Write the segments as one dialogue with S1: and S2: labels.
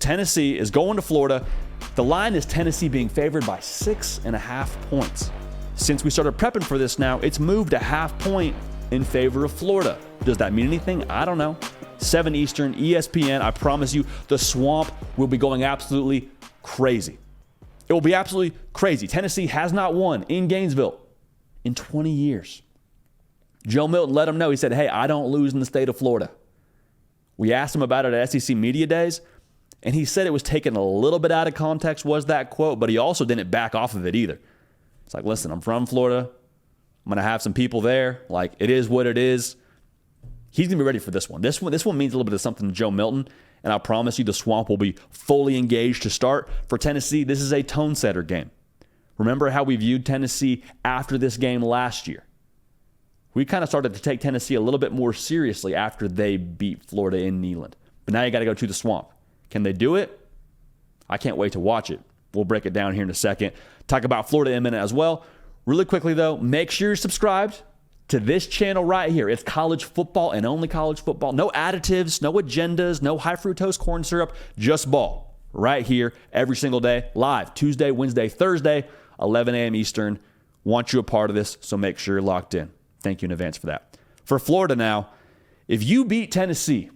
S1: Tennessee is going to Florida. The line is Tennessee being favored by 6.5 points. Since we started prepping for this now, it's moved a half point in favor of Florida. Does that mean anything? I don't know. 7 Eastern, ESPN. I promise you, the swamp will be going absolutely crazy. It will be absolutely crazy. Tennessee has not won in Gainesville in 20 years. Joe Milton let him know. He said, hey, I don't lose in the state of Florida. We asked him about it at SEC Media Days, and he said it was taken a little bit out of context, was that quote, but he also didn't back off of it either. It's like, listen, I'm from Florida. I'm going to have some people there. Like, it is what it is. He's going to be ready for this one. This one means a little bit of something to Joe Milton, and I promise you the swamp will be fully engaged to start. For Tennessee, this is a tone setter game. Remember how we viewed Tennessee after this game last year? We kind of started to take Tennessee a little bit more seriously after they beat Florida in Neyland. But now you got to go to the swamp. Can they do it? I can't wait to watch it. We'll break it down here in a second. Talk about Florida in a minute as well. Really quickly, though, make sure you're subscribed to this channel right here. It's college football and only college football. No additives, no agendas, no high fructose corn syrup, just ball. Right here every single day, live, Tuesday, Wednesday, Thursday, 11 a.m. Eastern. Want you a part of this, so make sure you're locked in. Thank you in advance for that. For Florida now, if you beat Tennessee,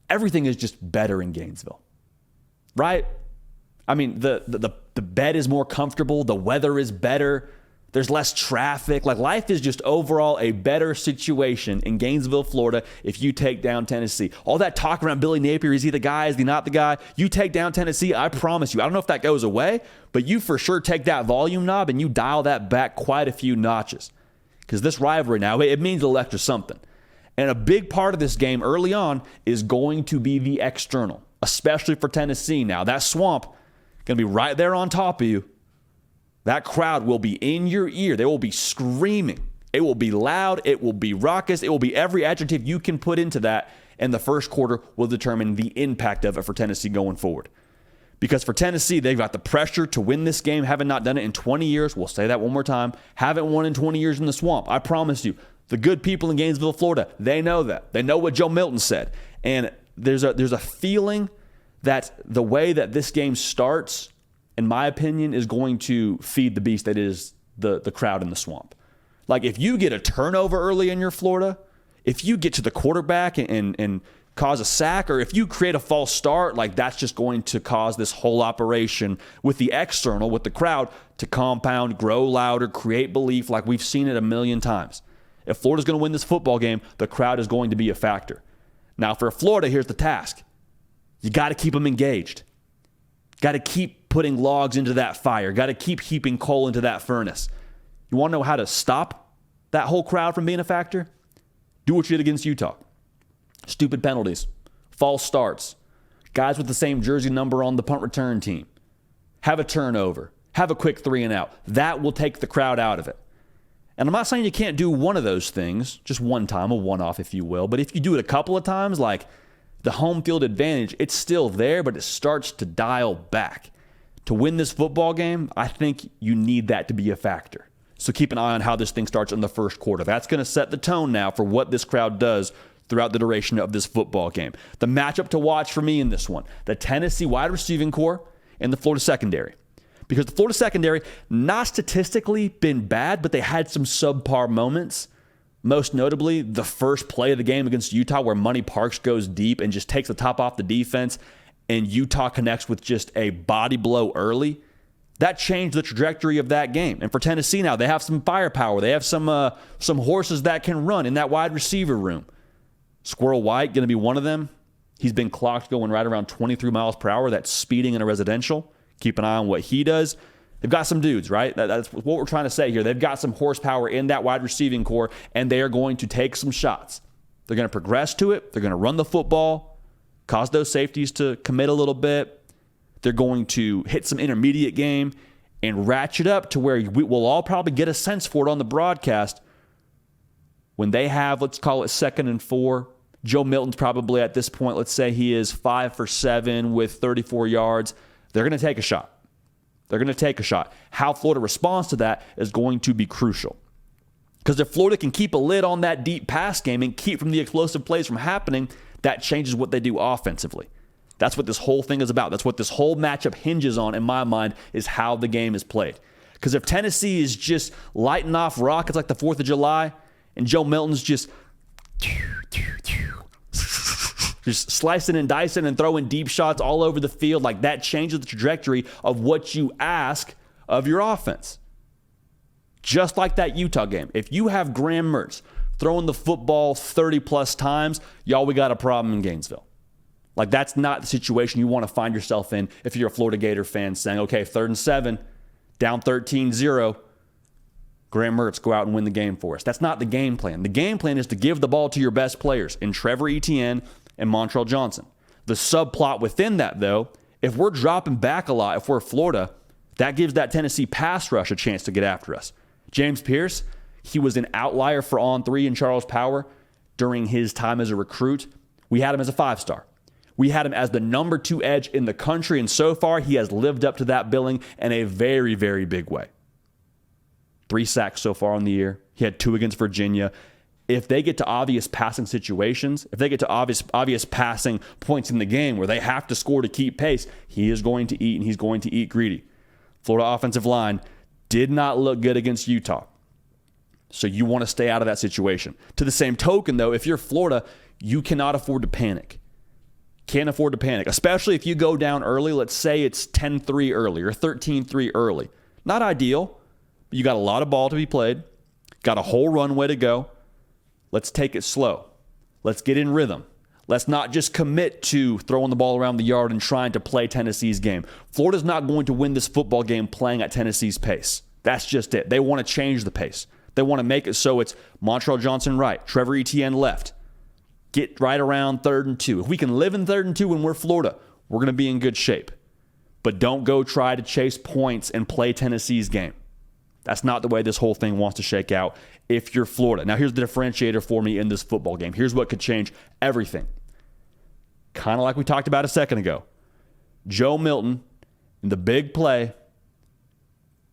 S1: everything is just better in Gainesville, right? I mean, the bed is more comfortable. The weather is better. There's less traffic. Like, life is just overall a better situation in Gainesville, Florida, if you take down Tennessee. All that talk around Billy Napier, is he the guy, is he not the guy? You take down Tennessee, I promise you. I don't know if that goes away, but you for sure take that volume knob and you dial that back quite a few notches. Because this rivalry now, it means a little extra something. And a big part of this game early on is going to be the external, especially for Tennessee now. That swamp going to be right there on top of you. That crowd will be in your ear. They will be screaming. It will be loud. It will be raucous. It will be every adjective you can put into that. And the first quarter will determine the impact of it for Tennessee going forward. Because for Tennessee, they've got the pressure to win this game, having not done it in 20 years. We'll say that one more time. Haven't won in 20 years in the swamp. I promise you. The good people in Gainesville, Florida, they know that. They know what Joe Milton said. And there's a feeling that the way that this game starts, in my opinion, is going to feed the beast that is the crowd in the swamp. Like, if you get a turnover early in your Florida, if you get to the quarterback and cause a sack, or if you create a false start, like, that's just going to cause this whole operation with the external, with the crowd, to compound, grow louder, create belief, like we've seen it a million times. If Florida's going to win this football game, the crowd is going to be a factor. Now, for Florida, here's the task. You got to keep them engaged. Got to keep putting logs into that fire. Got to keep heaping coal into that furnace. You want to know how to stop that whole crowd from being a factor? Do what you did against Utah. Stupid penalties, false starts, guys with the same jersey number on the punt return team. Have a turnover. Have a quick 3 and out. That will take the crowd out of it. And I'm not saying you can't do one of those things, just one time, a one-off, if you will. But if you do it a couple of times, like the home field advantage, it's still there, but it starts to dial back. To win this football game, I think you need that to be a factor. So keep an eye on how this thing starts in the first quarter. That's going to set the tone now for what this crowd does throughout the duration of this football game. The matchup to watch for me in this one, the Tennessee wide receiving core and the Florida secondary. Because the Florida secondary, not statistically been bad, but they had some subpar moments. Most notably, the first play of the game against Utah where Money Parks goes deep and just takes the top off the defense, and Utah connects with just a body blow early. That changed the trajectory of that game. And for Tennessee now, they have some firepower. They have some horses that can run in that wide receiver room. Squirrel White going to be one of them. He's been clocked going right around 23 miles per hour. That's speeding in a residential. Keep an eye on what he does. They've got some dudes, right? That's what we're trying to say here. They've got some horsepower in that wide receiving core, and they are going to take some shots. They're going to progress to it. They're going to run the football, cause those safeties to commit a little bit. They're going to hit some intermediate game and ratchet up to where we'll all probably get a sense for it on the broadcast. When they have, let's call it 2nd and 4, Joe Milton's probably at this point, let's say he is 5 for 7 with 34 yards. They're going to take a shot. They're going to take a shot. How Florida responds to that is going to be crucial. Because if Florida can keep a lid on that deep pass game and keep from the explosive plays from happening, that changes what they do offensively. That's what this whole thing is about. That's what this whole matchup hinges on, in my mind, is how the game is played. Because if Tennessee is just lighting off rockets like the 4th of July, and Joe Milton's just slicing and dicing and throwing deep shots all over the field, like that changes the trajectory of what you ask of your offense. Just like that Utah game. If you have Graham Mertz throwing the football 30-plus times, y'all, we got a problem in Gainesville. Like, that's not the situation you want to find yourself in if you're a Florida Gator fan saying, okay, 3rd and 7, down 13-0, Graham Mertz, go out and win the game for us. That's not the game plan. The game plan is to give the ball to your best players in Trevor Etienne and Montrell Johnson. The subplot within that, though, if we're dropping back a lot, if we're Florida, that gives that Tennessee pass rush a chance to get after us. James Pierce, he was an outlier for on-3 in Charles Power during his time as a recruit. We had him as a 5-star. We had him as the number 2 edge in the country, and so far he has lived up to that billing in a very, very big way. 3 sacks so far on the year. He had 2 against Virginia. If they get to obvious passing situations, if they get to obvious passing points in the game where they have to score to keep pace, he is going to eat, and he's going to eat greedy. Florida offensive line did not look good against Utah. So you want to stay out of that situation. To the same token, though, if you're Florida, you cannot afford to panic. Can't afford to panic, especially if you go down early. Let's say it's 10-3 early or 13-3 early. Not ideal, but you got a lot of ball to be played. Got a whole runway to go. Let's take it slow. Let's get in rhythm. Let's not just commit to throwing the ball around the yard and trying to play Tennessee's game. Florida's not going to win this football game playing at Tennessee's pace. That's just it. They want to change the pace. They want to make it so it's Montrell Johnson right, Trevor Etienne left. Get right around 3rd and 2. If we can live in 3rd and 2 when we're Florida, we're going to be in good shape. But don't go try to chase points and play Tennessee's game. That's not the way this whole thing wants to shake out if you're Florida. Now, here's the differentiator for me in this football game. Here's what could change everything. Kind of like we talked about a second ago. Joe Milton in the big play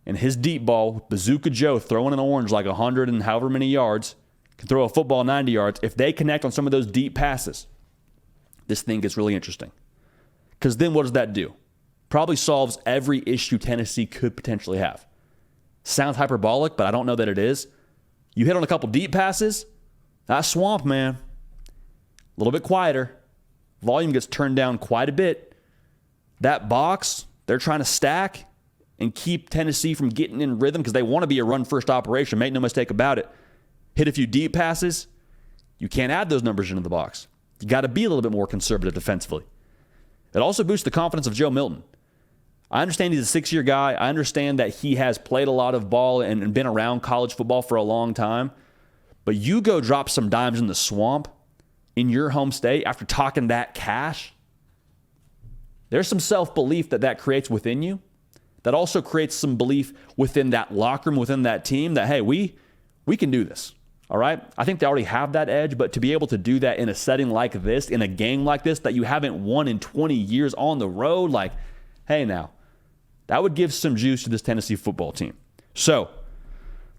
S1: and his deep ball, Bazooka Joe throwing an orange like 100 and however many yards, can throw a football 90 yards. If they connect on some of those deep passes, this thing gets really interesting. Because then what does that do? Probably solves every issue Tennessee could potentially have. Sounds hyperbolic, but I don't know that it is. You hit on a couple deep passes, that swamp, man, a little bit quieter. Volume gets turned down quite a bit. That box, they're trying to stack and keep Tennessee from getting in rhythm because they want to be a run-first operation. Make no mistake about it. Hit a few deep passes, you can't add those numbers into the box. You got to be a little bit more conservative defensively. It also boosts the confidence of Joe Milton. I understand he's a 6-year guy. I understand that he has played a lot of ball and been around college football for a long time. But you go drop some dimes in the swamp in your home state after talking that cash. There's some self-belief that creates within you. That also creates some belief within that locker room, within that team that, hey, we can do this. All right? I think they already have that edge, but to be able to do that in a setting like this, in a game like this that you haven't won in 20 years on the road, like, hey now, that would give some juice to this Tennessee football team. So,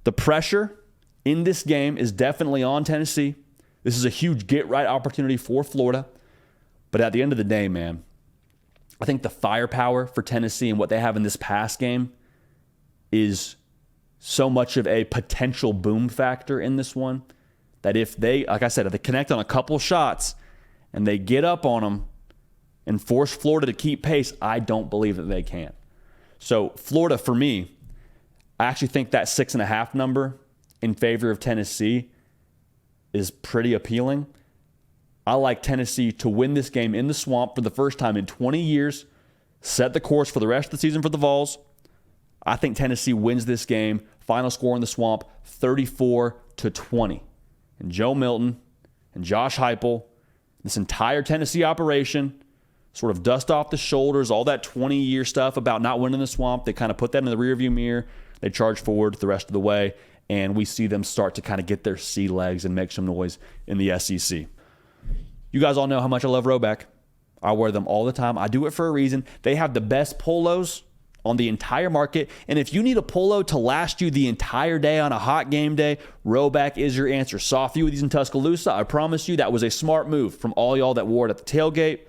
S1: the pressure in this game is definitely on Tennessee. This is a huge get-right opportunity for Florida. But at the end of the day, man, I think the firepower for Tennessee and what they have in this pass game is so much of a potential boom factor in this one that if they, like I said, if they connect on a couple shots and they get up on them and force Florida to keep pace, I don't believe that they can. So Florida, for me, I actually think that 6.5 number in favor of Tennessee is pretty appealing. I like Tennessee to win this game in the swamp for the first time in 20 years, set the course for the rest of the season for the Vols. I think Tennessee wins this game. Final score in the swamp, 34-20. And Joe Milton and Josh Heupel, this entire Tennessee operation, sort of dust off the shoulders, all that 20-year stuff about not winning the swamp. They kind of put that in the rearview mirror. They charge forward the rest of the way, and we see them start to kind of get their sea legs and make some noise in the SEC. You guys all know how much I love Rhoback. I wear them all the time. I do it for a reason. They have the best polos on the entire market. And if you need a polo to last you the entire day on a hot game day, Rhoback is your answer. Saw a few of these in Tuscaloosa. I promise you that was a smart move from all y'all that wore it at the tailgate.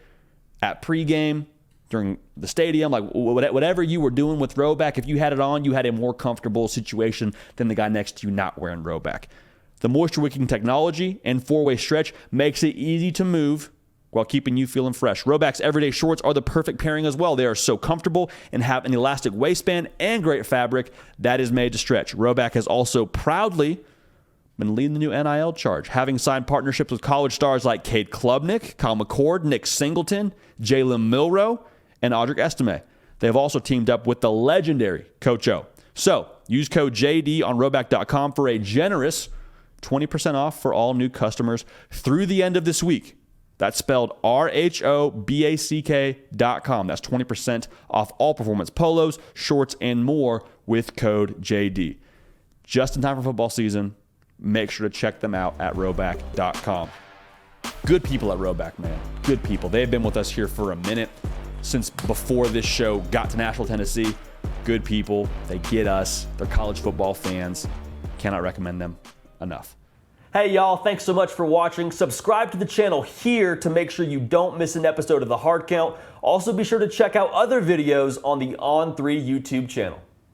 S1: at pregame, during the stadium, like whatever you were doing with Rhoback, if you had it on, you had a more comfortable situation than the guy next to you not wearing Rhoback. The moisture wicking technology and 4-way stretch makes it easy to move while keeping you feeling fresh. Rhoback's everyday shorts are the perfect pairing as well. They are so comfortable and have an elastic waistband and great fabric that is made to stretch. Rhoback has also proudly been leading the new NIL charge, having signed partnerships with college stars like Cade Klubnik, Kyle McCord, Nick Singleton, Jalen Milroe, and Audric Estime. They have also teamed up with the legendary Coach O. So use code JD on Rhoback.com for a generous 20% off for all new customers through the end of this week. That's spelled RHOBACK.com. That's 20% off all performance polos, shorts, and more with code JD. Just in time for football season, make sure to check them out at Rhoback.com. Good people at Rhoback, man. Good people. They've been with us here for a minute since before this show got to Nashville, Tennessee. Good people. They get us. They're college football fans. Cannot recommend them enough. Hey, y'all. Thanks so much for watching. Subscribe to the channel here to make sure you don't miss an episode of The Hard Count. Also, be sure to check out other videos on the On3 YouTube channel.